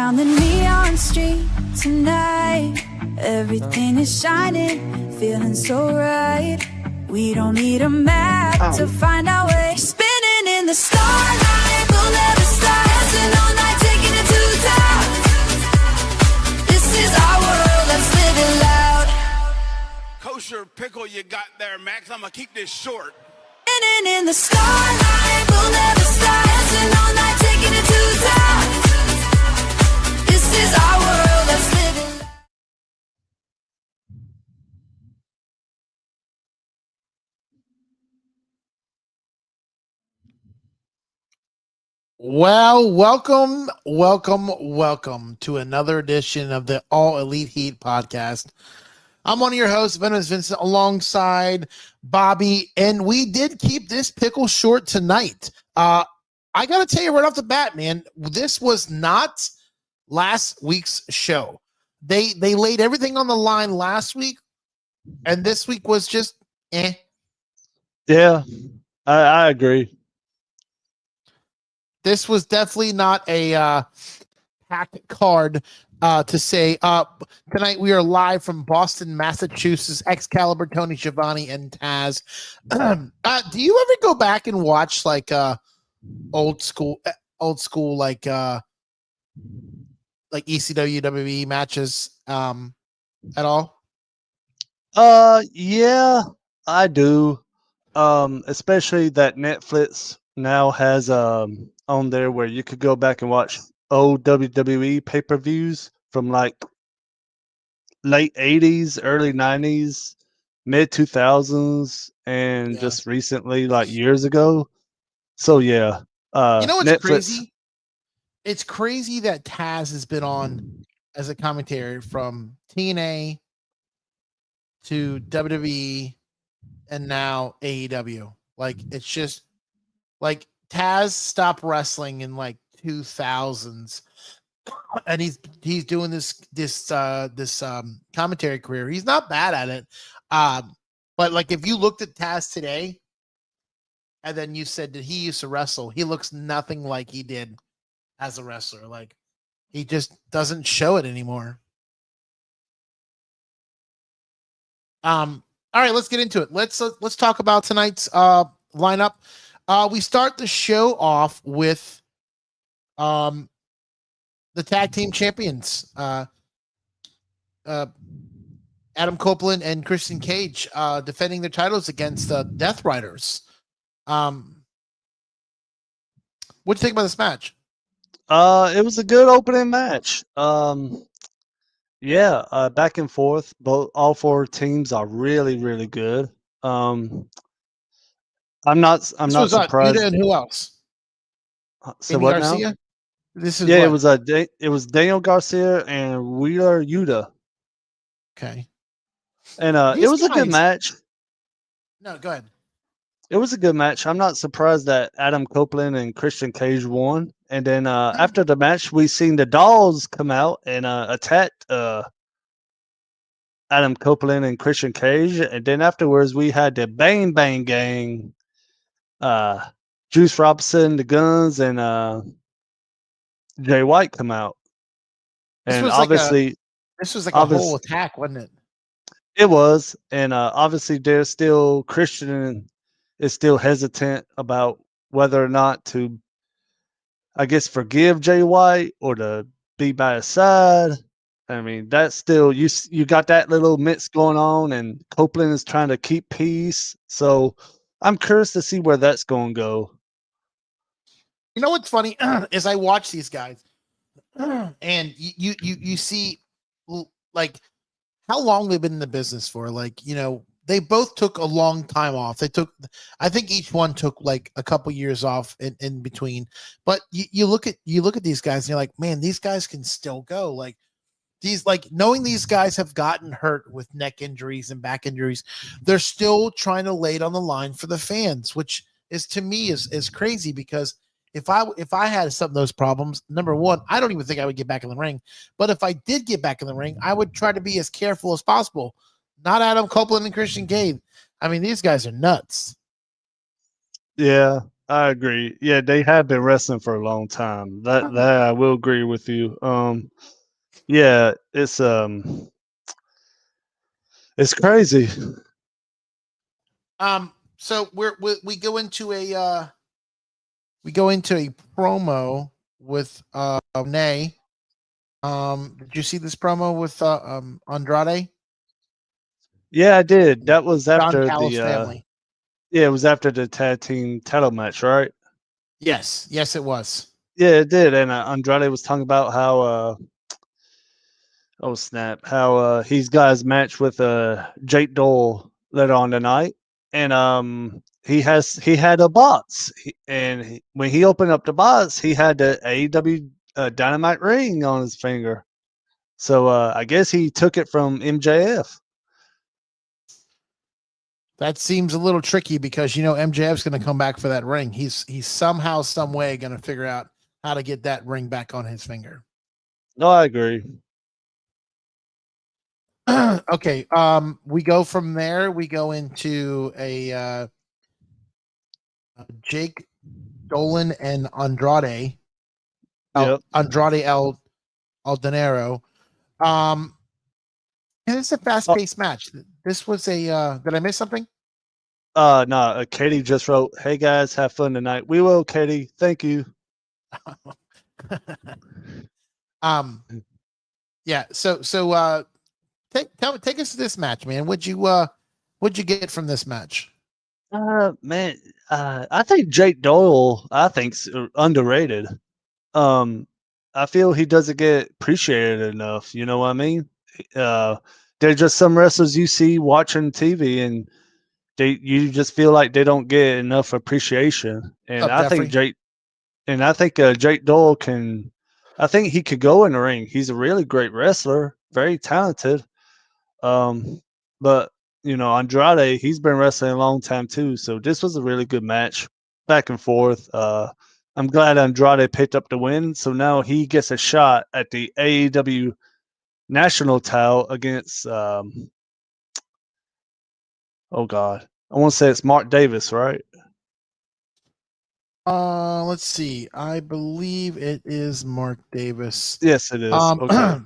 down the neon street tonight. Everything is shining, feeling so right. We don't need a map to find our way. Spinning in the starlight, we'll never stop. Dancing all night, taking it to the top. This is our world, let's live it loud. Kosher pickle you got there, Max. I'm gonna keep this short. Spinning in the starlight, we'll never stop. Dancing all night, taking it to the top. This is our world, let's live it loud. Well, welcome to another edition of the All Elite Heat podcast. I'm one of your hosts, Venomous Vincent, alongside Bobby, and we did keep this pickle short tonight. I got to tell you right off the bat, man, this was not last week's show. They laid everything on the line last week, and this week was just eh. Yeah, I agree. This was definitely not a packed card to say. Tonight we are live from Boston, Massachusetts. Excalibur, Tony Schiavone, and Taz. Do you ever go back and watch like old school like ECW WWE matches at all? Yeah, I do. Especially that Netflix now has on there where you could go back and watch old WWE pay-per-views from like late 80s, early 90s, mid 2000s, and just recently, like years ago. So yeah, you know what's Netflix. crazy? It's crazy that Taz has been on as a commentator from TNA to WWE and now AEW. Like, it's just like Taz stopped wressling in like 2000s, and he's doing this commentary career. He's not bad at it, but like if you looked at Taz today, and then you said that he used to wrestle, he looks nothing like he did as a wrestler. Like, he just doesn't show it anymore. All right, let's get into it. Let's talk about tonight's lineup. We start the show off with the tag team champions, Adam Copeland and Christian Cage, defending their titles against the Death Riders. What do you think about this match? It was a good opening match. Yeah, back and forth. All four teams are really, really good. I'm not surprised. Yuta and who else? So Andy what Garcia? now? This is Yeah, what? it was Daniel Garcia and Wheeler Yuta, Okay. and it These was a good guys- match. No, go ahead. It was a good match. I'm not surprised that Adam Copeland and Christian Cage won. And then after the match, we seen the Dolls come out and attacked Adam Copeland and Christian Cage. And then afterwards, we had the Bang Bang Gang, Juice Robinson, the Guns, and Jay White come out. And obviously, this was like a whole attack, wasn't it? it was. And obviously, there's still Christian is still hesitant about whether or not to, I guess, forgive Jay White or to be by his side. I mean, that's still you got that little mix going on, and Copeland is trying to keep peace. So I'm curious to see where that's going to go. You know what's funny is I watch these guys, and you see like how long they've been in the business for. Like, you know, they both took a long time off. I think each one took like a couple years off in between. But you look at these guys and you're like, man, these guys can still go. Like, knowing these guys have gotten hurt with neck injuries and back injuries, they're still trying to lay it on the line for the fans, which is, to me, is crazy. Because if I had some of those problems, number one, I don't even think I would get back in the ring. But if I did get back in the ring, I would try to be as careful as possible. Not Adam Copeland and Christian Cage. I mean, these guys are nuts. Yeah, I agree. Yeah, they have been wrestling for a long time. That I will agree with you. Yeah, it's crazy. So we go into a promo with Nay. Did you see this promo with Andrade? Yeah, I did. That was Don after Callis the family. yeah, it was after the tag team title match, right? Yes, it was. Yeah, it did. And Andrade was talking about how oh snap, how he's got his match with Jake Dole later on tonight, and he had a box, when he opened up the box, he had the AEW Dynamite ring on his finger. So I guess he took it from MJF. That seems a little tricky because MJF's going to come back for that ring. He's somehow, some way going to figure out how to get that ring back on his finger. No, I agree. Okay. We go from there. We go into a Jake Dolan and Andrade. Yep. Andrade El Dinero. And it's a fast Oh, paced match. This was a. Did I miss something? no, Katie just wrote, "Hey guys, have fun tonight." We will, Katie. Thank you. um. Yeah. Take us to this match, man. What'd you get from this match? Man, I think Jake Doyle, I think's underrated. Um, I feel he doesn't get appreciated enough. You know what I mean? Uh, they're just some wrestlers you see watching TV, and you just feel like they don't get enough appreciation. And Up, I think Jeffrey. Jake Doyle can. I think he could go in the ring. He's a really great wrestler, very talented. Um, but Andrade, he's been wrestling a long time too. So this was a really good match, back and forth. I'm glad Andrade picked up the win. So now he gets a shot at the AEW national title against oh god, I want to say it's Mark Davis, right? Let's see. I believe it is Mark Davis. Yes, it is. Um, Okay.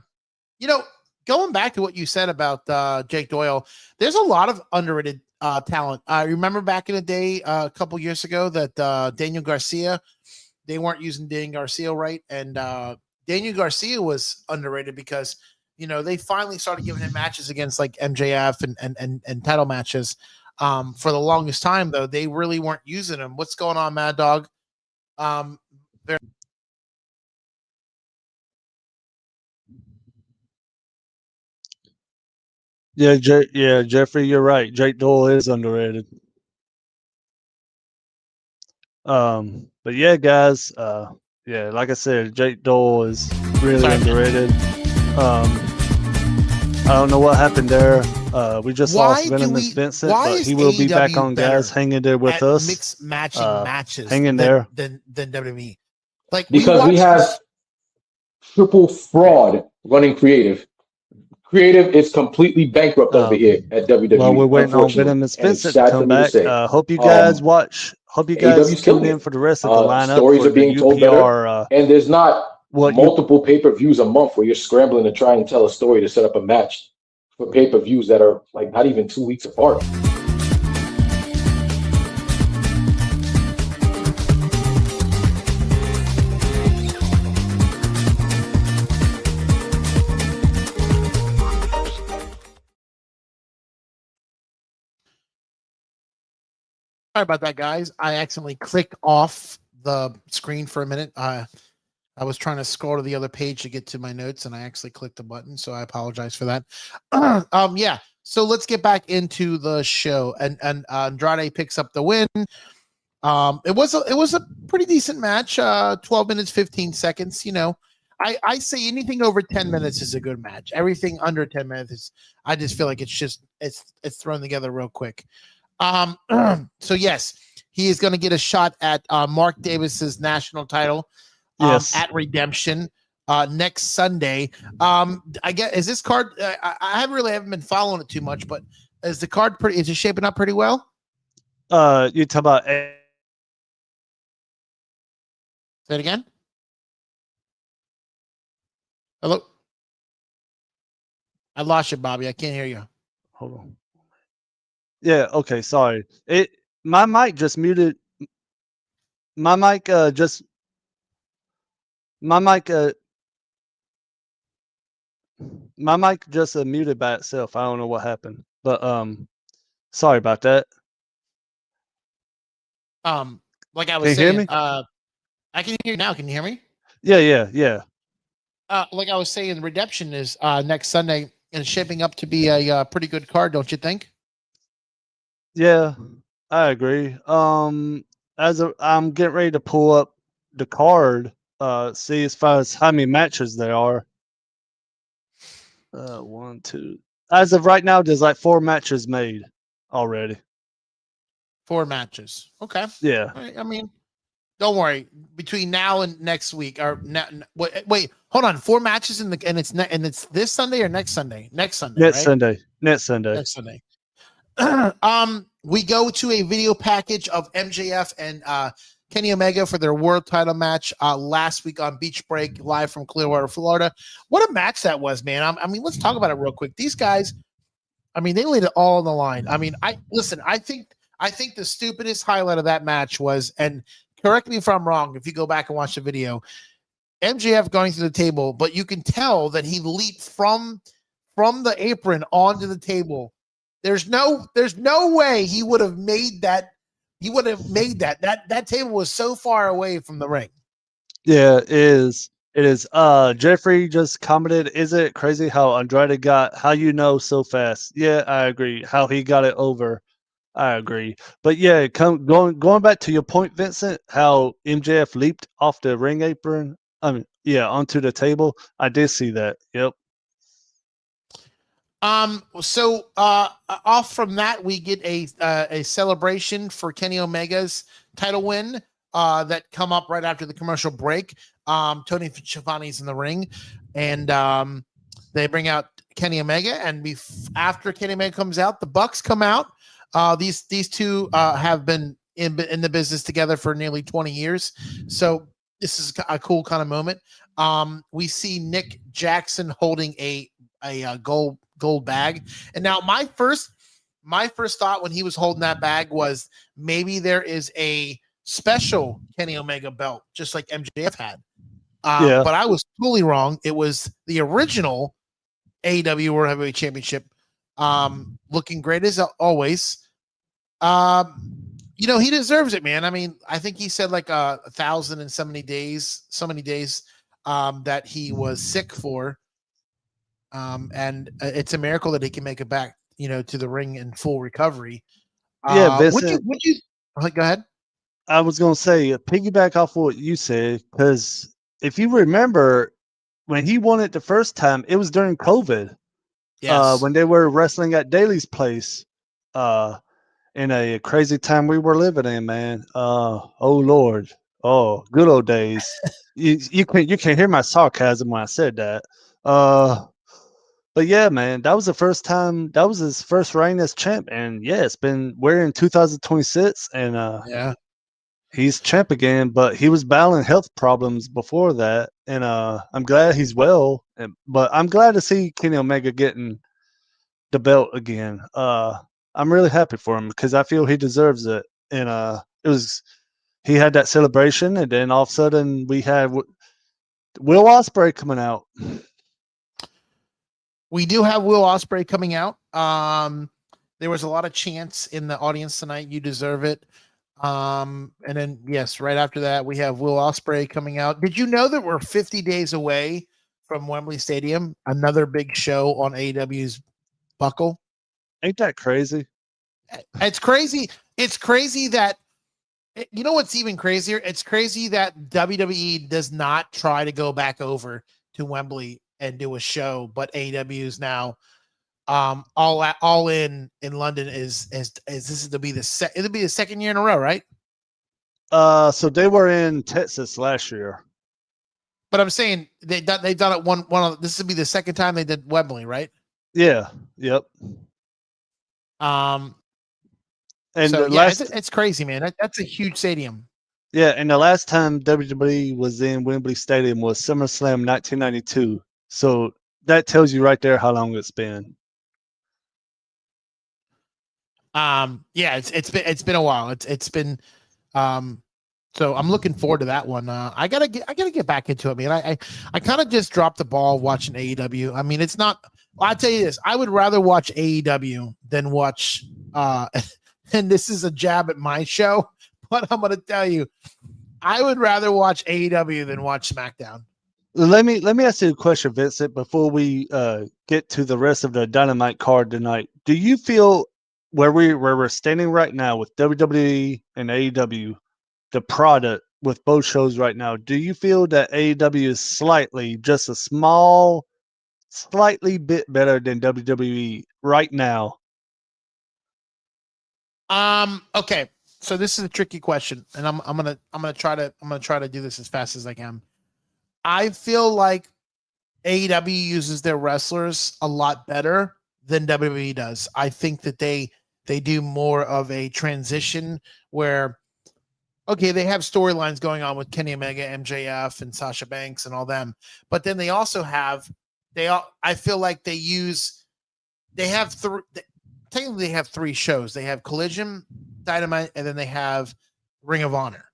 going back to what you said about Jake Doyle, there's a lot of underrated talent. I remember back in the day, a couple years ago, that Daniel Garcia, they weren't using Daniel Garcia right, and Daniel Garcia was underrated because they finally started giving him matches against like MJF and title matches. For the longest time though, they really weren't using him. What's going on, Mad Dog? Um, Yeah, Jeffrey, you're right. Jake Doyle is underrated. But yeah, guys, yeah, like I said, Jake Doyle is really underrated. I don't know what happened there. We just lost Venomous Vincent, but he will be back on, guys. Hang in there with us. Mixed matching matches. Hang in there. Than WWE. Like because we have triple fraud running creative. Creative is completely bankrupt over here at WWE. Well, we're waiting on Venomous Vincent to come back. Hope you guys watch. Hope you guys tune in for the rest of the lineup. Stories are being told better, and there's not multiple pay-per-views a month where you're scrambling to try and tell a story to set up a match for pay-per-views that are like not even 2 weeks apart. Sorry about that, guys. I accidentally clicked off the screen for a minute. I was trying to scroll to the other page to get to my notes, and I actually clicked the button, so I apologize for that. Yeah. So let's get back into the show, and Andrade picks up the win. It was a pretty decent match. 12 minutes 15 seconds. I say anything over 10 minutes is a good match. Everything under 10 minutes is, I just feel like it's thrown together real quick. So yes, he is going to get a shot at Mark Davis's national title at Redemption next Sunday. I guess, is this card? I haven't been following it too much, but is the card is it shaping up pretty well? You talk about Say it again. Hello. I lost you, Bobby. I can't hear you. Hold on. Yeah. Okay. Sorry. My mic just muted. My mic just. My mic My mic just muted by itself. I don't know what happened, but sorry about that. Like I Can was you hear saying, me? I can hear you now. Can you hear me? Yeah. Like I was saying, Redemption is next Sunday and shaping up to be a pretty good card, don't you think? Yeah, I agree. I'm getting ready to pull up the card, see as far as how many matches there are. One, two. As of right now, there's like 4 matches made already. 4 matches. Okay. Yeah. I mean, don't worry. Between now and next week, or wait, hold on. 4 matches and it's this Sunday or next Sunday? Next Sunday, Next right? Sunday. Next Sunday. Next Sunday. We go to a video package of MJF and Kenny Omega for their world title match last week on Beach Break, live from Clearwater, Florida. What a match that was, man. I mean, let's talk about it real quick. These guys, I mean, they laid it all on the line. I mean, I think the stupidest highlight of that match was, and correct me if I'm wrong, if you go back and watch the video, MJF going to the table, but you can tell that he leaped from the apron onto the table. There's no way he would have made that. He would have made that. That table was so far away from the ring. Yeah, it is. It is. Jeffrey just commented, is it crazy how Andrade got so fast? Yeah, I agree. How he got it over. I agree. But yeah, going back to your point, Vincent, how MJF leaped off the ring apron. I mean, yeah, onto the table. I did see that. Yep. So off from that, we get a celebration for Kenny Omega's title win that come up right after the commercial break. Tony Schiavone's in the ring, and they bring out Kenny Omega, and after Kenny Omega comes out, the Bucks come out. These two have been in the business together for nearly 20 years, so this is a cool kind of moment. We see Nick Jackson holding a gold bag, and now my first thought when he was holding that bag was maybe there is a special Kenny Omega belt, just like MJF had. Yeah. But I was totally wrong. It was the original AEW World Heavyweight Championship. Looking great as always. He deserves it, man. I mean, I think he said like 1,070 days, so many days that he was sick for. And it's a miracle that he can make it back, to the ring in full recovery. Yeah, Vincent. Would you go ahead? I was going to say, piggyback off what you said, because if you remember, when he won it the first time, it was during COVID. Yes. When they were wrestling at Daly's place, in a crazy time we were living in, man. Oh Lord, good old days. You can hear my sarcasm when I said that. But yeah, man, that was the first time. That was his first reign as champ, and yeah, we're in 2026, and yeah, he's champ again. But he was battling health problems before that, and I'm glad he's well. But I'm glad to see Kenny Omega getting the belt again. I'm really happy for him because I feel he deserves it. And he had that celebration, and then all of a sudden we had Will Ospreay coming out. We do have Will Ospreay coming out. There was a lot of chants in the audience tonight. You deserve it. And then yes, right after that we have Will Ospreay coming out. Did you know that we're 50 days away from Wembley Stadium? Another big show on AEW's Buckle. Ain't that crazy? It's crazy. It's crazy that, you know what's even crazier? It's crazy that WWE does not try to go back over to Wembley and do a show, but AEW is now all in London. Is this is to be it'll be the second year in a row, right? So they were in Texas last year. But I'm saying they've done it one of this would be the second time they did Wembley, right? Yeah. Yep. And so, yeah, it's crazy, man. That's a huge stadium. Yeah, and the last time WWE was in Wembley Stadium was SummerSlam 1992. So that tells you right there how long it's been. Yeah, it's been a while. It's been so I'm looking forward to that one. I gotta get back into it, man. I kind of just dropped the ball watching AEW. I mean, it's not. Well, I'll tell you this: I would rather watch AEW than watch. And this is a jab at my show, but I'm gonna tell you, I would rather watch AEW than watch SmackDown. Let me ask you a question, Vincent, before we get to the rest of the Dynamite card tonight. Do you feel where we're standing right now with WWE and AEW, the product with both shows right now, do you feel that AEW is just a slightly bit better than WWE right now? Okay. So this is a tricky question, and I'm gonna try to do this as fast as I can. I feel like AEW uses their wrestlers a lot better than WWE does. I think that they do more of a transition where, okay, they have storylines going on with Kenny Omega, MJF, and Sasha Banks and all them, but then they also have I feel like they have technically they have three shows. They have Collision, Dynamite, and then they have Ring of Honor.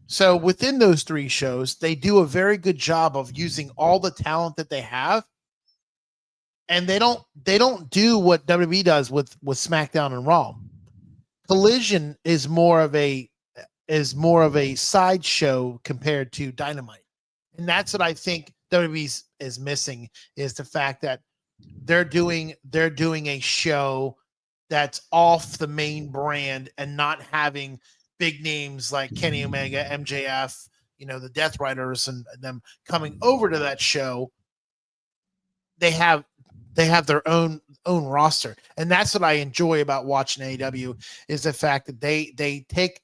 So within those three shows, they do a very good job of using all the talent that they have. And they don't do what WWE does with SmackDown and Raw. Collision is more of a sideshow compared to Dynamite. And that's what I think WWE is missing, is the fact that they're doing a show that's off the main brand and not having big names like Kenny Omega, MJF, the Death Riders, and them coming over to that show. They have their own roster, and that's what I enjoy about watching AEW, is the fact that they take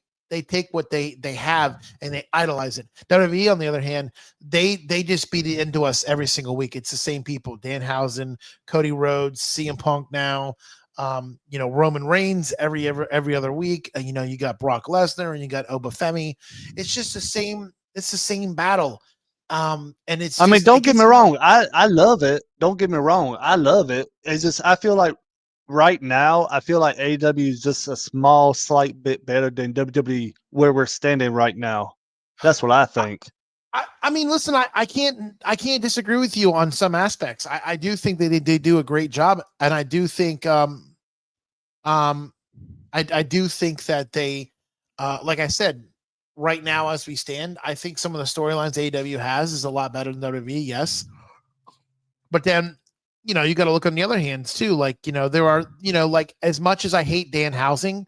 what they have and they idolize it. WWE, on the other hand, they just beat it into us every single week. It's the same people: Danhausen, Cody Rhodes, CM Punk now. Roman Reigns every other week. You got Brock Lesnar and you got Obafemi. It's just the same. It's the same battle. And it's. I mean, don't get me wrong. I love it. Don't get me wrong. I love it. It's just I feel like right now I feel like AEW is just a slight bit better than WWE where we're standing right now. That's what I think. I mean, listen, I can't disagree with you on some aspects. I do think that they do a great job, and I do think I do think that they like I said, right now as we stand, I think some of the storylines AEW has is a lot better than WWE, yes. But then, you got to look on the other hands too. Like, there are, like, as much as I hate Danhausen,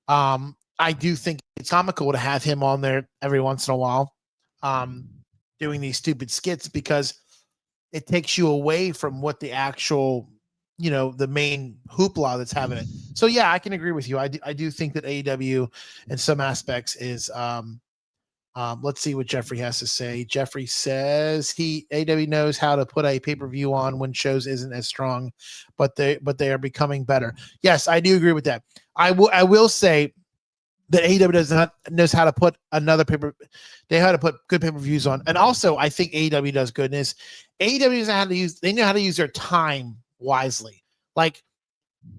I do think it's comical to have him on there every once in a while. Doing these stupid skits, because it takes you away from what the actual, the main hoopla that's having it. So yeah, I can agree with you. I do think that AEW in some aspects is, let's see what Jeffrey has to say. Jeffrey says AEW knows how to put a pay-per-view on when shows isn't as strong, but they are becoming better. Yes, I do agree with that. I will say that AEW knows how to put another they know how to put good pay-per-views on. And also I think AEW does goodness. AEW know how to use their time wisely. Like,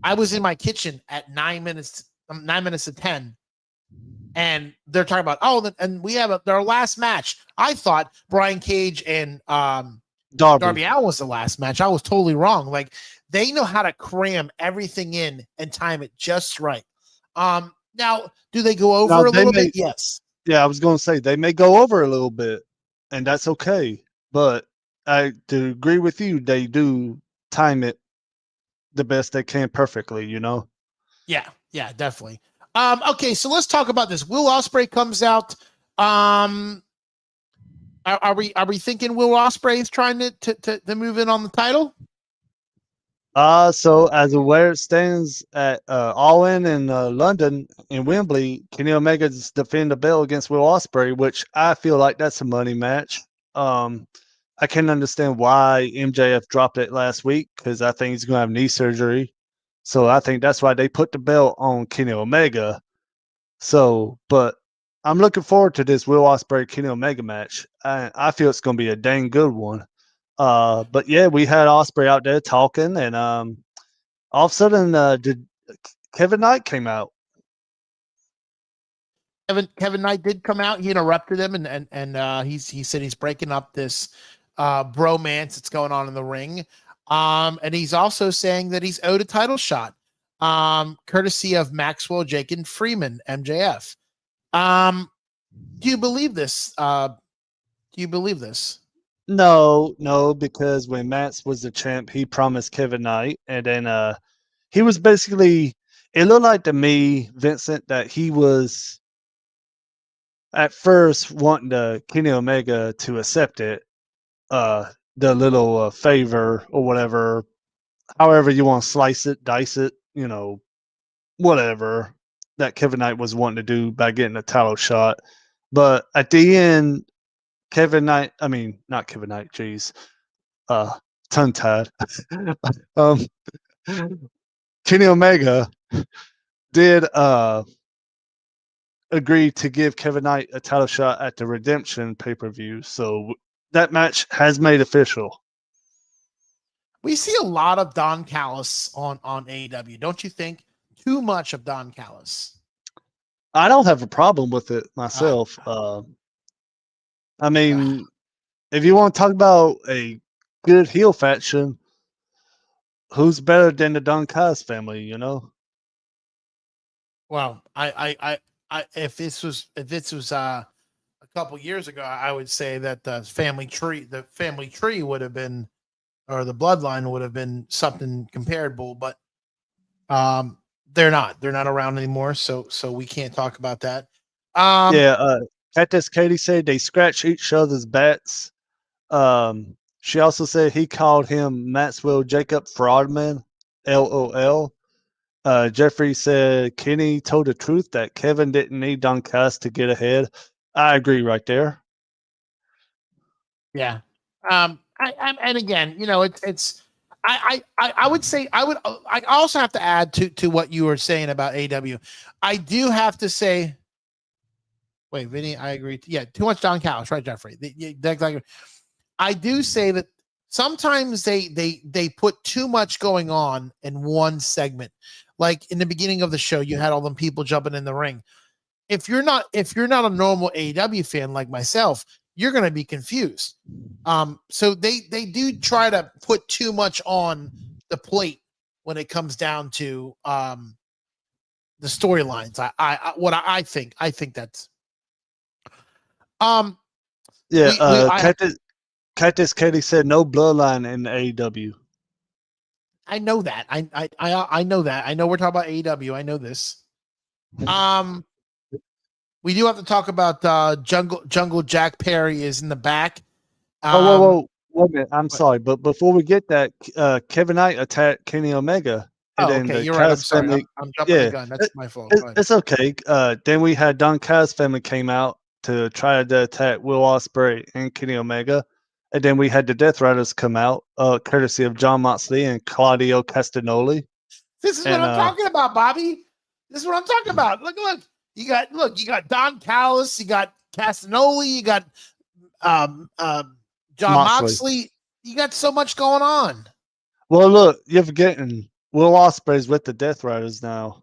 I was in my kitchen at 9 minutes to 10, and they're talking about, and we have their last match. I thought Brian Cage and Darby Allin was the last match. I was totally wrong. Like, they know how to cram everything in and time it just right. Now, do they go over a little bit? Yes. Yeah, I was going to say they may go over a little bit, and that's okay. But to agree with you, they do time it the best they can perfectly, Yeah, definitely. Okay, so let's talk about this. Will Ospreay comes out. Are we thinking Will Ospreay is trying to move in on the title? So as of where it stands at All In London in Wembley, Kenny Omega's defend the belt against Will Ospreay, which I feel like that's a money match. I can understand why MJF dropped it last week, because I think he's going to have knee surgery. So I think that's why they put the belt on Kenny Omega. So, but I'm looking forward to this Will Ospreay Kenny Omega match. I feel it's going to be a dang good one. But yeah, we had Ospreay out there talking, and all of a sudden, did Kevin Knight came out. Kevin Knight did come out. He interrupted him, and he said he's breaking up this bromance that's going on in the ring. And he's also saying that he's owed a title shot, courtesy of Maxwell Jacob Freeman, MJF. Do you believe this? Do you believe this? No, because when Mats was the champ, he promised Kevin Knight, and then he was basically. It looked like to me, Vincent, that he was at first wanting Kenny Omega to accept it, the little favor or whatever, however you want to slice it, dice it, whatever that Kevin Knight was wanting to do by getting a title shot. But at the end, not Kevin Knight, jeez, tongue tied. Kenny Omega did agree to give Kevin Knight a title shot at the Redemption pay-per-view. So that match has made official. We see a lot of Don Callis on AEW, don't you think? Too much of Don Callis. I don't have a problem with it myself. If you want to talk about a good heel faction, who's better than the Don Callis family? Well, if this was a couple years ago, I would say that the family tree would have been, or the bloodline would have been something comparable, but they're not around anymore, so we can't talk about that. Cactus Katie said they scratch each other's bats. She also said he called him Maxwell Jacob Fraudman, LOL. Jeffrey said Kenny told the truth that Kevin didn't need Don Callis to get ahead. I agree right there. Yeah. And again, it's I would say I also have to add to what you were saying about AEW. I do have to say, wait, Vinny, I agree. Yeah, too much Don Callis, right, Jeffrey? I do say that sometimes they put too much going on in one segment. Like in the beginning of the show, you had all them people jumping in the ring. If you're not a normal AEW fan like myself, you're going to be confused. So they do try to put too much on the plate when it comes down to the storylines. I think that's Cactus Katie said no bloodline in AEW. I know that. I know that. I know we're talking about AEW. I know this. We do have to talk about Jungle Jack Perry is in the back. Whoa, wait a minute. I'm sorry, but before we get that, Kevin Knight attacked Kenny Omega. And then okay, the you're right. I'm sorry. family, I'm jumping the gun. That's my fault. It's okay. Then we had Don Callis family came out to try to attack Will Ospreay and Kenny Omega. And then we had the Death Riders come out, courtesy of John Moxley and Claudio Castagnoli. This is what I'm talking about, Bobby. This is what I'm talking about. Look. You got Don Callis, you got Castagnoli, you got John Moxley. You got so much going on. Well, look, you're forgetting Will Ospreay's with the Death Riders now.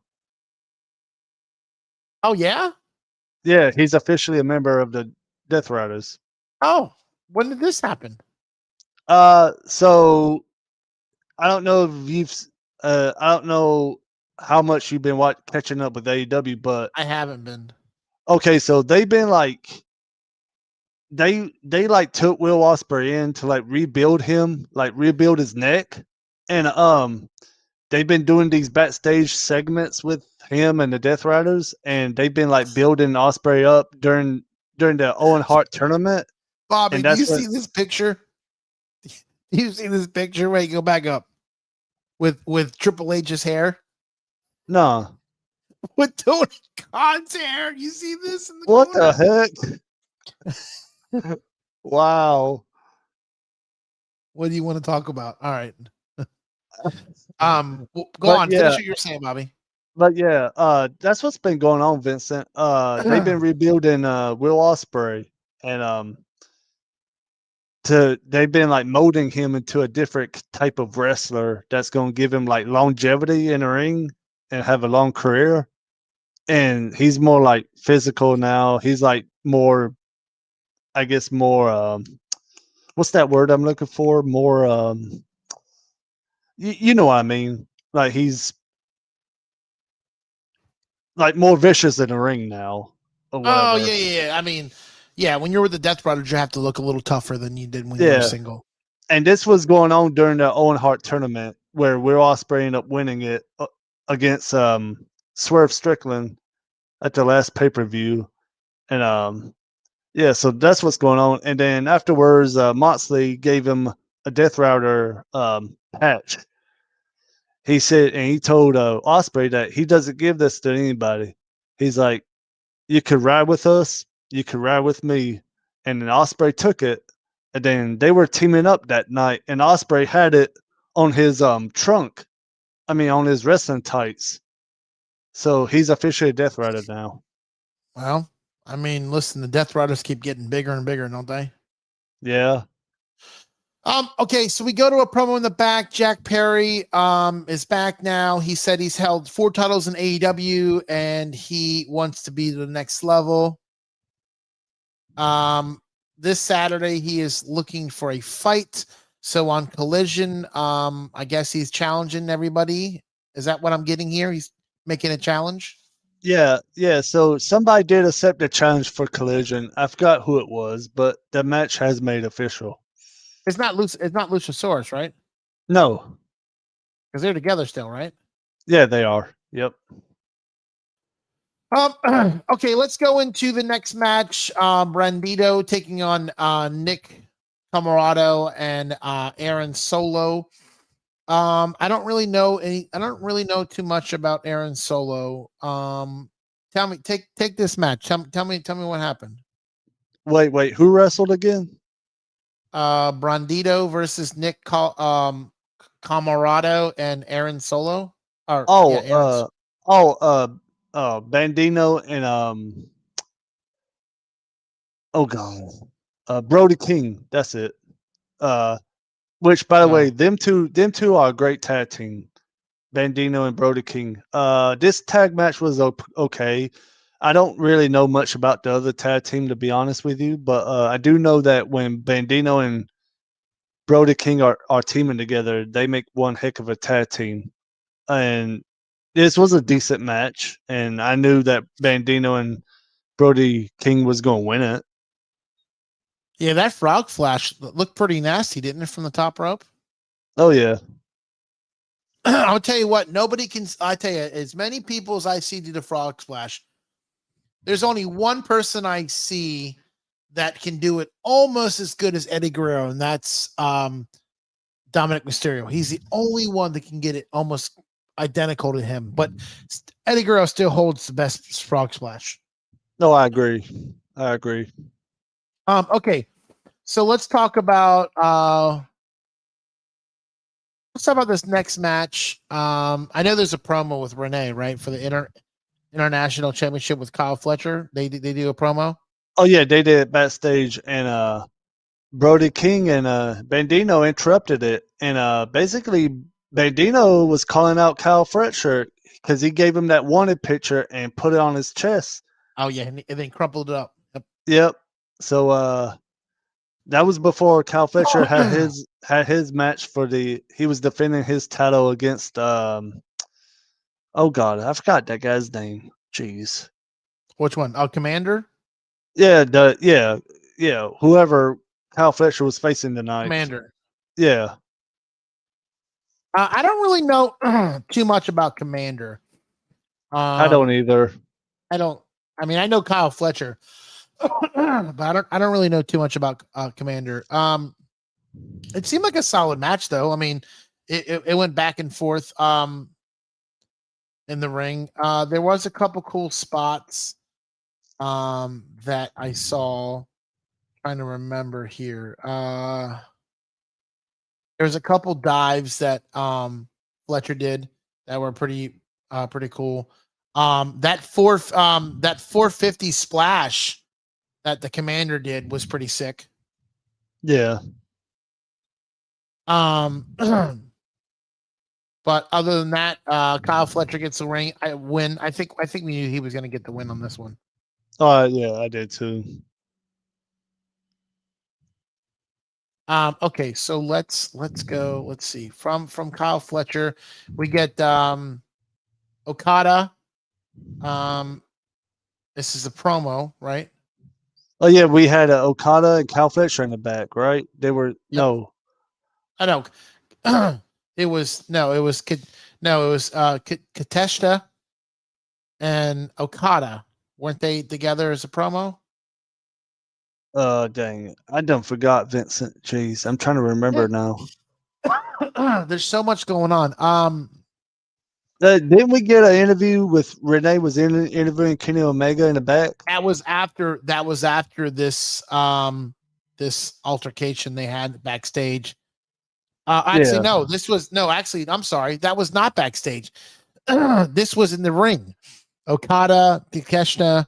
Oh, yeah? Yeah, he's officially a member of the Death Riders. Oh, when did this happen? So I don't know if I don't know how much you've been catching up with AEW, but I haven't been. Okay, so they've been they took Will Ospreay in to rebuild him, rebuild his neck, and they've been doing these backstage segments with him and the Death Riders, and they've been building Ospreay up during the Owen Hart tournament. Bobby, do you see this picture? Do you see this picture? Wait, go back up with Triple H's hair. No. With Tony Khan's hair. You see this in the What corner? the heck? Wow. What do you want to talk about? All right. Go on. Finish what you're saying, Bobby. But yeah, that's what's been going on, Vincent. They've been rebuilding Will Ospreay, and they've been like molding him into a different type of wrestler that's going to give him like longevity in the ring and have a long career. And he's more like physical now. He's like more, I guess, more. What's that word I'm looking for? More. You know what I mean? Like he's like more vicious in the ring now, or Oh whatever. yeah. I mean, yeah. When you're with the Death Riders, you have to look a little tougher than you did when you were Yeah. single. And this was going on during the Owen Hart tournament where Will Ospreay ended up winning it against Swerve Strickland at the last pay per view, and yeah, so that's what's going on. And then afterwards, Moxley gave him a Death Rider patch. He said, and he told Ospreay that he doesn't give this to anybody. He's like, you could ride with us, you could ride with me. And then Ospreay took it, and then they were teaming up that night, and Ospreay had it on his trunk. I mean, on his wrestling tights. So he's officially a Death Rider now. Well, I mean, listen, the Death Riders keep getting bigger and bigger, don't they? Yeah. Okay, so we go to a promo in the back. Jack Perry is back now. He said he's held 4 titles in AEW and he wants to be to the next level. This Saturday he is looking for a fight. So on Collision, I guess he's challenging everybody. Is that what I'm getting here? He's making a challenge? Yeah, yeah. So somebody did accept the challenge for Collision. I forgot who it was, but the match has made official. It's not Luchasaurus, right? No. Because they're together still, right? Yeah, they are. Yep. Okay, let's go into the next match. Brandito taking on Nick Camarado and Aaron Solo. I don't really know too much about Aaron Solo. Tell me, take this match. Tell me what happened. Wait. Who wrestled again? Brandito versus Nick Camarado and Aaron Solo. Or yeah, Oh, Aaron. Bandino and oh god, Brody King. That's it. Which by the way, them two are a great tag team. Bandino and Brody King. This tag match was okay. I don't really know much about the other tag team to be honest with you, but I do know that when Bandino and Brody King are teaming together, they make one heck of a tag team. And this was a decent match, and I knew that Bandino and Brody King was going to win it. Yeah, that frog flash looked pretty nasty, didn't it, from the top rope? Oh yeah. I'll tell you what, nobody can. I tell you, as many people as I see do the frog splash, there's only one person I see that can do it almost as good as Eddie Guerrero, and that's Dominic Mysterio. He's the only one that can get it almost identical to him. But Eddie Guerrero still holds the best frog splash. No, I agree. Okay, so let's talk about this next match. I know there's a promo with Renee, right, for the international championship with Kyle Fletcher. They do a promo. Oh yeah, they did it backstage, and Brody King and Bandino interrupted it, and basically Bandino was calling out Kyle Fletcher because he gave him that wanted picture and put it on his chest. Oh yeah, and then crumpled it up. Yep. So that was before Kyle Fletcher had his match for he was defending his title against oh god, I forgot that guy's name. Jeez. Which one? Oh, Commander? Yeah, whoever Kyle Fletcher was facing tonight. Commander. Yeah. I don't really know too much about Commander. I don't either. I mean, I know Kyle Fletcher, but I don't really know too much about Commander. It seemed like a solid match, though. I mean, it went back and forth in the ring. There was a couple cool spots that I saw. Trying to remember here. There was a couple dives that Fletcher did that were pretty pretty cool. That 450 splash that the commander did was pretty sick. Yeah. But other than that, Kyle Fletcher gets the ring. Win. I think we knew he was going to get the win on this one. Yeah, I did too. Okay, so let's go. Let's see. From Kyle Fletcher, we get Okada. This is a promo, right? Oh yeah, we had Okada and Kyle Fletcher in the back, right? They were no. I know. It was Kateshita and Okada. Weren't they together as a promo? Dang, I done forgot Vincent. Jeez, I'm trying to remember now. There's so much going on. Didn't we get an interview with Renee? Was interviewing Kenny Omega in the back? That was after this this altercation they had backstage. Actually, no. This was Actually, I'm sorry. That was not backstage. This was in the ring. Okada, Takeshita,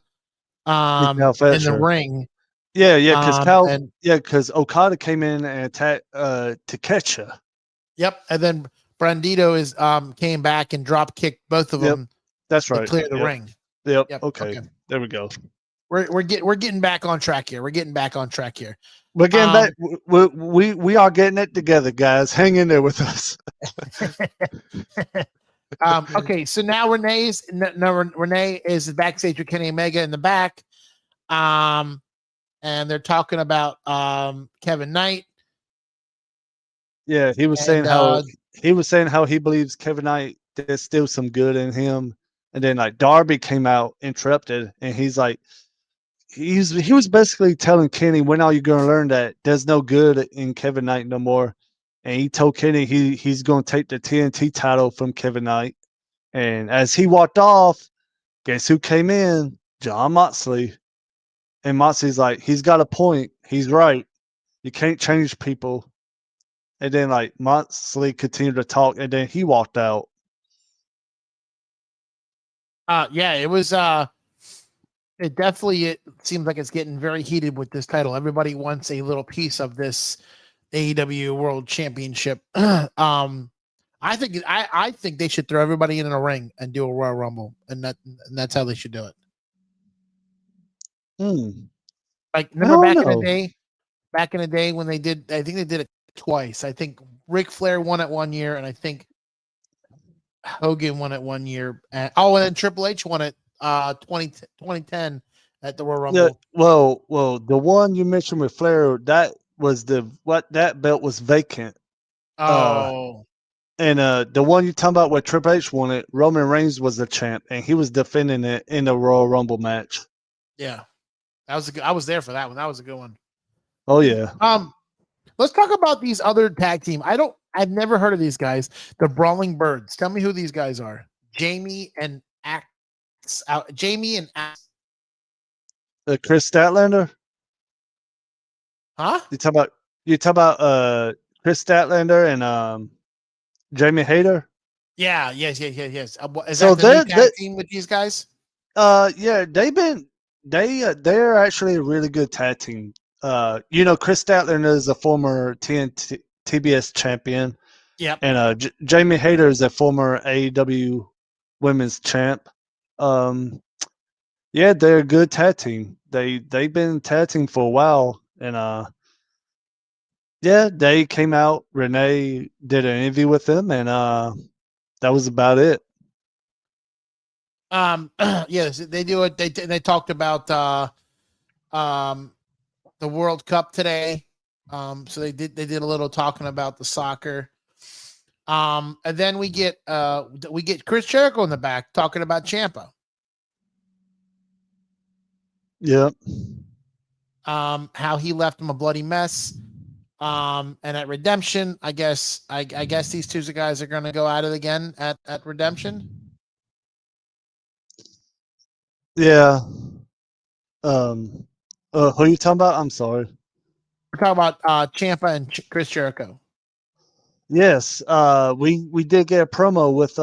in the ring. Yeah, because Okada came in and attacked Takeshita. Yep, and then Brandito came back and drop kicked both of them. That's right. To clear the ring. Yep. Okay. There we go. We're getting back on track here. We're getting back. We are getting it together, guys. Hang in there with us. Okay, so now Renee is backstage with Kenny Omega in the back. And they're talking about Kevin Knight. Yeah, he was saying how he believes Kevin Knight, there's still some good in him. And then like Darby came out, interrupted, and he's like, he was basically telling Kenny, when are you going to learn that there's no good in Kevin Knight no more? And he told Kenny he's going to take the TNT title from Kevin Knight. And as he walked off, guess who came in? John Moxley. And Moxley's like, he's got a point. He's right. You can't change people. And then like Moxley continued to talk, and then he walked out. Yeah, it was it seems like it's getting very heated with this title. Everybody wants a little piece of this AEW World Championship. I think they should throw everybody in a ring and do a Royal Rumble, and that's how they should do it. Like, remember back in the day when they did, I think they did it twice. I think Ric Flair won it one year, and I think Hogan won it one year. And then Triple H won it 2010 at the Royal Rumble. Yeah, well, the one you mentioned with Flair, that belt was vacant. Oh. And the one you're talking about where Triple H won it, Roman Reigns was the champ, and he was defending it in the Royal Rumble match. Yeah. I was there for that one. That was a good one. Oh yeah. Let's talk about these other tag team. I've never heard of these guys. The Brawling Birds. Tell me who these guys are. Jamie and Axe. Chris Statlander? Huh? You talk about Chris Statlander and Jamie Hayter? Yeah, yes. Is so that the new tag team with these guys? Yeah, they're actually a really good tag team. Chris Statlander is a former TBS champion. Yep. And Jamie Hayter is a former AEW women's champ. Yeah, they're a good tag team. They've been tag team for a while, and yeah, they came out. Renee did an interview with them, and that was about it. Yes, they do it. They talked about the World Cup today. So they did a little talking about the soccer. And then we get Chris Jericho in the back talking about Ciampa. Yep. How he left him a bloody mess. And at Redemption, I guess these two guys are going to go at it again at Redemption. Yeah. Who are you talking about? I'm sorry. We're talking about Ciampa and Chris Jericho. Yes. We did get a promo with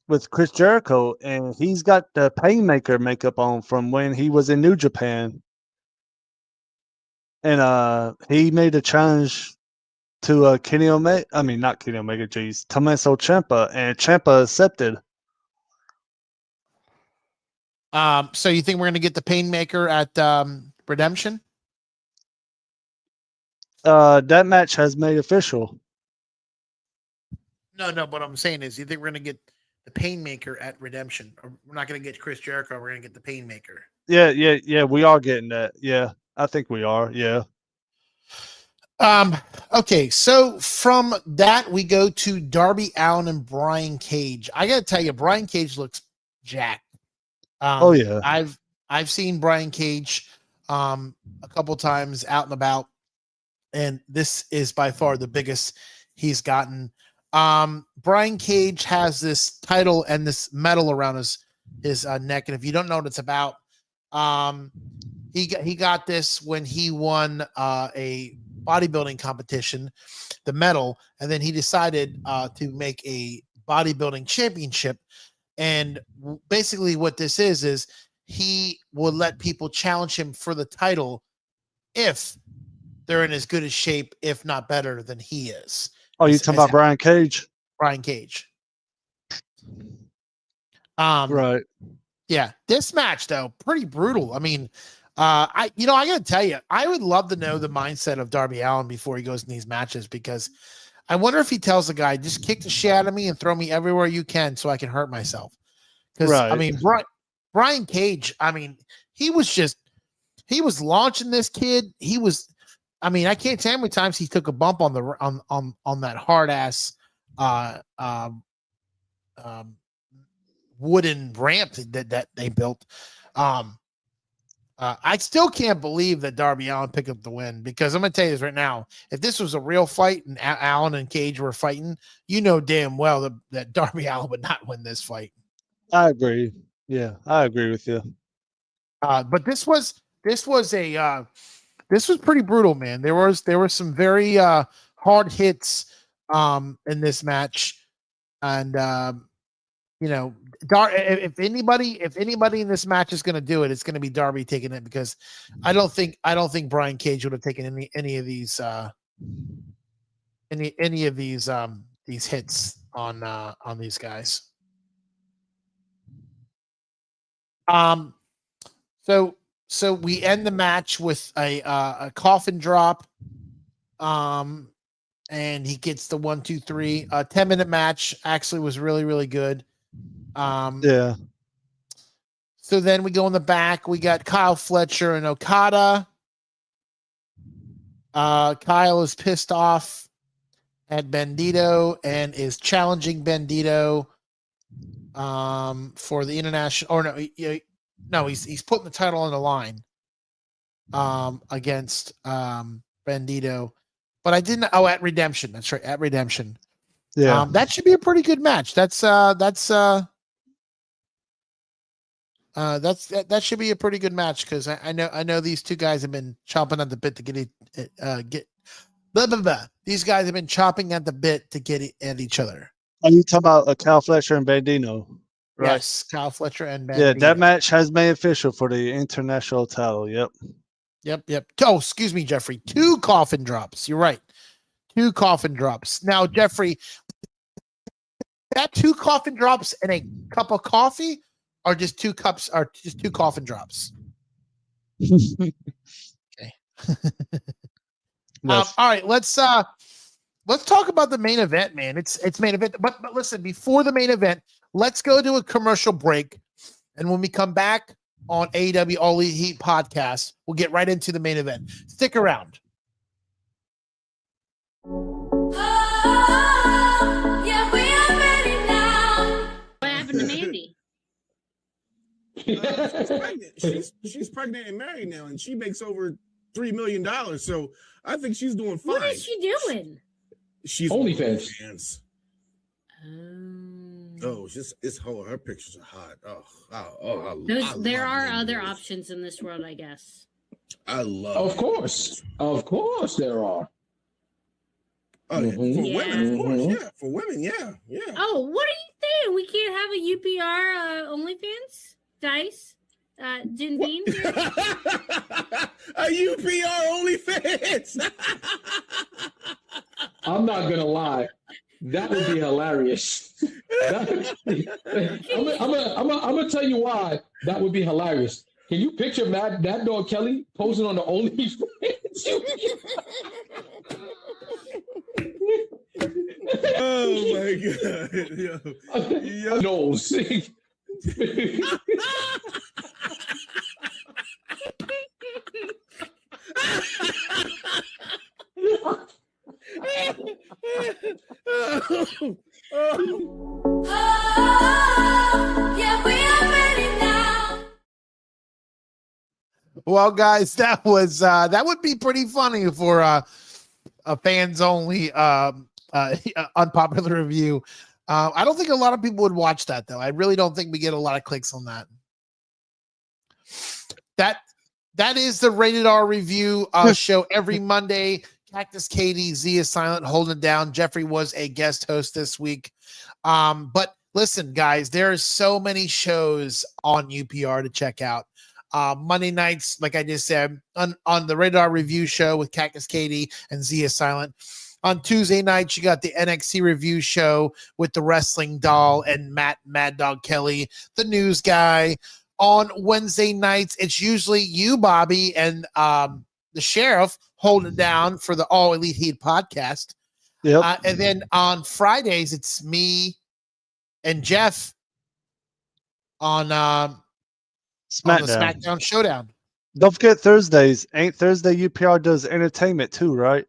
with Chris Jericho, and he's got the Painmaker makeup on from when he was in New Japan, and he made a challenge to Kenny Omega. I mean, not Kenny Omega. Geez, Tommaso Ciampa, and Ciampa accepted. So you think we're going to get the Painmaker at Redemption? That match has made official. No. What I'm saying is, you think we're going to get the Painmaker at Redemption? Or we're not going to get Chris Jericho. We're going to get the Painmaker. Yeah. We are getting that. Yeah, I think we are. Yeah. Okay, so from that we go to Darby Allin and Brian Cage. I gotta tell you, Brian Cage looks jacked. Oh yeah, I've seen Brian Cage a couple times out and about, and this is by far the biggest he's gotten. Brian Cage has this title and this medal around his neck, and if you don't know what it's about, he got this when he won a bodybuilding competition, the medal, and then he decided to make a bodybuilding championship. And basically what this is he will let people challenge him for the title if they're in as good a shape, if not better than he is. Oh, you talking about Brian Cage? Brian Cage. Right. Yeah, this match though, pretty brutal. I mean, I gotta tell you, I would love to know the mindset of Darby Allin before he goes in these matches, because I wonder if he tells the guy, just kick the shit out of me and throw me everywhere you can so I can hurt myself. Because right. I mean, Brian Cage, I mean, he was launching this kid. I can't tell how many times he took a bump on that hard ass wooden ramp that they built. I still can't believe that Darby Allin picked up the win, because I'm going to tell you this right now. If this was a real fight and Allin and Cage were fighting, you know damn well that Darby Allin would not win this fight. I agree. Yeah, I agree with you. But this was pretty brutal, man. There were some very hard hits in this match, and if anybody in this match is going to do it, it's going to be Darby taking it, because I don't think Brian Cage would have taken any of these hits on these guys. So we end the match with a coffin drop, and he gets the 1, 2, 3. 10-minute match actually was really, really good. Yeah. So then we go in the back. We got Kyle Fletcher and Okada. Kyle is pissed off at Bandito and is challenging Bandito for the international. Or no, he's putting the title on the line against Bandito. But I didn't. Oh, at Redemption. That's right, at Redemption. Yeah. That should be a pretty good match. That should be a pretty good match, because I know these two guys have been chomping at the bit to get blah, blah, blah. These guys have been chopping at the bit to get at each other. Are you talking about Kyle Fletcher and Bandito? Right? Yes, Kyle Fletcher and Bandito. Yeah, that match has made official for the international title. Yep. Oh, excuse me, Jeffrey. 2 coffin drops. You're right. 2 coffin drops. Now, Jeffrey, that 2 coffin drops and a cup of coffee, or just 2 cups, or just 2 coffin drops? Okay. All right, let's talk about the main event, man. It's main event, but listen, before the main event, let's go to a commercial break, and when we come back on AEW All Elite Heat podcast, we'll get right into the main event. Stick around. What happened to Mandy? She's pregnant and married now, and she makes over $3 million. So I think she's doing fine. What is she doing? She's OnlyFans. Oh, it's her pictures are hot. There are other options in this world, I guess. I love. Of course there are. Oh, yeah. For women, of course, yeah. For women, yeah. Oh, what are you and we can't have a UPR OnlyFans? Dice? Jin Bean here? A UPR OnlyFans. I'm not gonna lie. That would be hilarious. I'm gonna tell you why that would be hilarious. Can you picture Mad Dog Kelly posing on the OnlyFans? Oh my god! Yo. No, see. Oh, yeah, we are ready now. Well, guys, that would be pretty funny for a fans only unpopular review. I don't think a lot of people would watch that though. I really don't think we get a lot of clicks on that. That is the Rated R review show every Monday. Cactus Katie, Z is silent, holding it down. Jeffrey was a guest host this week. But listen, guys, there are so many shows on UPR to check out. Monday nights, like I just said, on the Rated R review show with Cactus Katie and Z is silent. On Tuesday nights, you got the NXT review show with the Wrestling Doll and Mad Dog Kelly, the news guy. On Wednesday nights, it's usually you, Bobby, and the Sheriff hold it down for the All Elite Heat podcast. Yep. And then on Fridays, it's me and Jeff on the SmackDown Showdown. Don't forget Thursdays. Ain't Thursday UPR does entertainment too, right?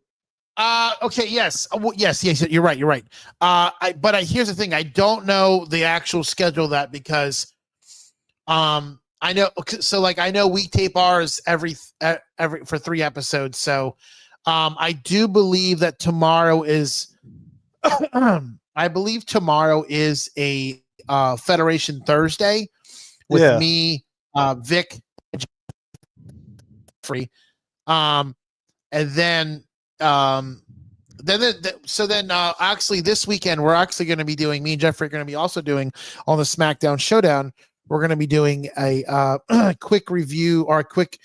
Okay, yes. Yes, you're right. Here's the thing. I don't know the actual schedule of that because I know, so like I know we tape ours every for 3 episodes. So I do believe that tomorrow is I believe tomorrow is a Federation Thursday with me, Vic, Jeffrey. And then actually this weekend we're actually going to be doing, me and Jeffrey are going to be also doing on the SmackDown Showdown. We're going to be doing a quick review or a quick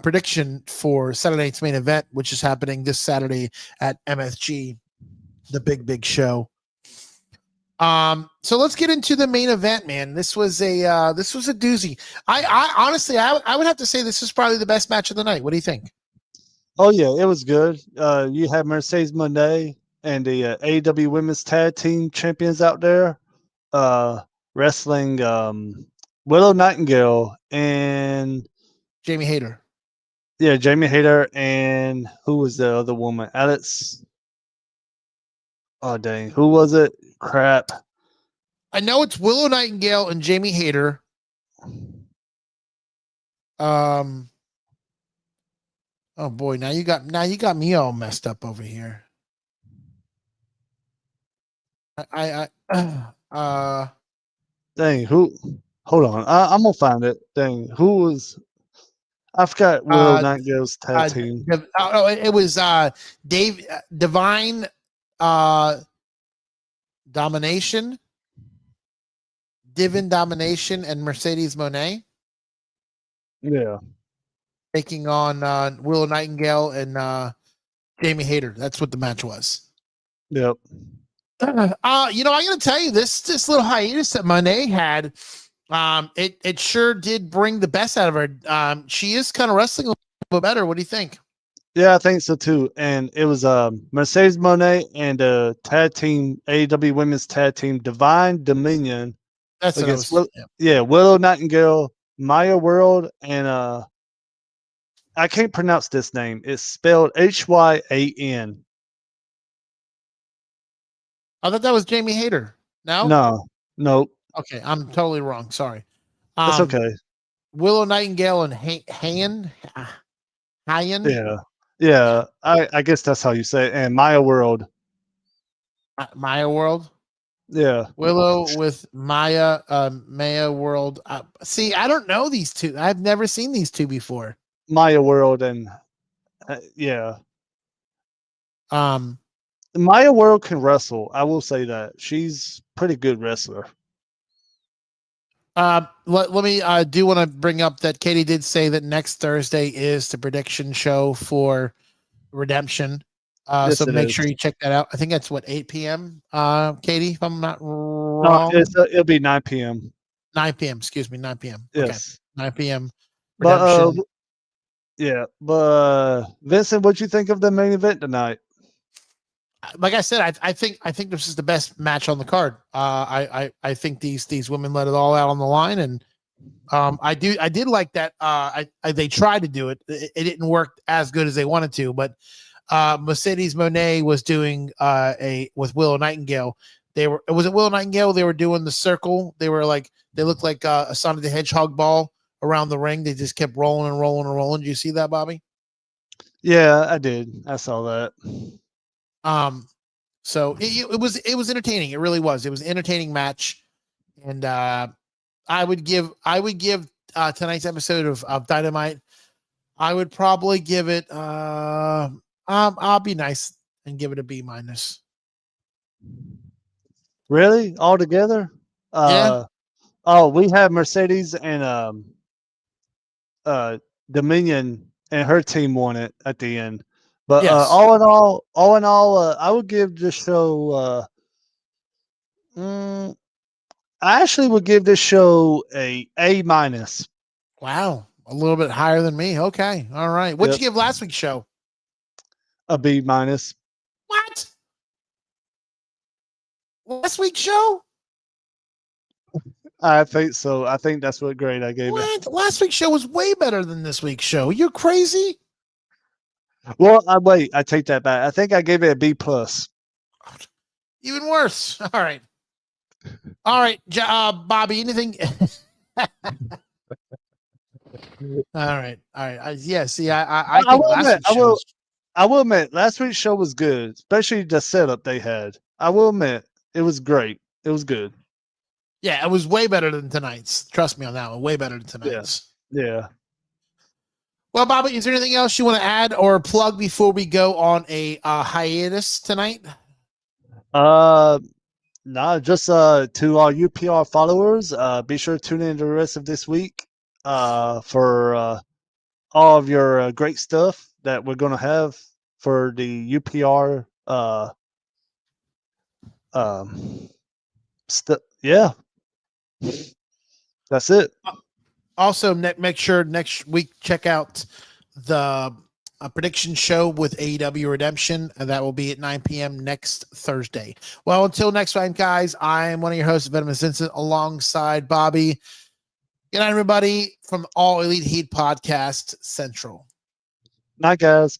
prediction for Saturday night's main event, which is happening this Saturday at MSG, the big show. So let's get into the main event, man. This was a doozy. I honestly, I would have to say this is probably the best match of the night. What do you think? Oh yeah, it was good. You had Mercedes Moné and the AEW Women's Tag Team Champions out there. Wrestling Willow Nightingale and Jamie Hayter. Yeah, Jamie Hayter and who was the other woman? Alex. Oh dang, who was it? Crap. I know it's Willow Nightingale and Jamie Hayter. Oh boy, now you got me all messed up over here. Dang, who? Hold on, I'm gonna find it. Dang, who was? I forgot Willow Nightingale's tag team. It was Divine Domination, Divine Domination, and Mercedes Moné. Yeah, taking on Willow Nightingale and Jamie Hayter. That's what the match was. Yep. I'm gonna tell you this little hiatus that Moné had. It sure did bring the best out of her. She is kind of wrestling a little better. What do you think? Yeah, I think so too. And it was Mercedes Moné and tag team AEW Women's Tag Team Divine Dominion. That's what I was, Willow Nightingale, Maya World, and I can't pronounce this name. It's spelled Hyan. I thought that was Jamie Hayter. No. Okay, I'm totally wrong. Sorry. That's okay. Willow Nightingale and Hayan. Yeah. I guess that's how you say it. And Maya World. Maya World. Yeah. Willow with Maya World. See, I don't know these two. I've never seen these two before. Maya World and yeah. Maya World can wrestle. I will say that she's pretty good wrestler. Let me do want to bring up that Katie did say that next Thursday is the prediction show for Redemption. Yes, So it make is. sure you check that out. I think that's what 8 p.m. Katie, if I'm not No, wrong. it'll be 9 p.m. 9 p.m. Excuse me, 9 p.m. Okay, Yes, 9 p.m. but Redemption. yeah, but Vincent, what you think of the main event tonight? Like I said, I think this is the best match on the card. I think these women let it all out on the line, and I did like that. They tried to do it. It didn't work as good as they wanted to, but Mercedes Monet was doing with Willow Nightingale. Was it Willow Nightingale? They were doing the circle. They looked like a Sonic the Hedgehog ball around the ring. They just kept rolling and rolling and rolling. Did you see that, Bobby? Yeah, I did. I saw that. So it was entertaining. It really was. It was an entertaining match, and I would give tonight's episode of Dynamite. I would probably give it. I'll be nice and give it a B minus. Really, all together? Yeah. Oh, we have Mercedes and Dominion, and her team won it at the end. But Yes. all in all, I would give this show. I actually would give this show A minus. Wow, a little bit higher than me. Okay, all right. What'd Yep. you give last week's show? A B minus. What? Last week's show? I think so. I think that's what grade I gave it. What? Last week's show was way better than this week's show. You're crazy. Well, wait. I take that back. I think I gave it a B plus. Even worse. All right. Bobby. Anything? All right. Yeah. See, I think last week's show was... I will admit, last week's show was good, especially the setup they had. I will admit, it was great. It was good. Yeah, it was way better than tonight's. Trust me on that one. Way better than tonight's. Yeah. Well, Bobby, is there anything else you want to add or plug before we go on a hiatus tonight? No, just to our UPR followers, be sure to tune in the rest of this week for all of your great stuff that we're going to have for the UPR yeah. That's it. Also, make sure next week check out the prediction show with AEW Redemption, and that will be at 9 p.m. next Thursday. Well, until next time, guys, I am one of your hosts, Venomous Vincent, alongside Bobby. Good night, everybody, from All Elite Heat Podcast Central. Night, guys.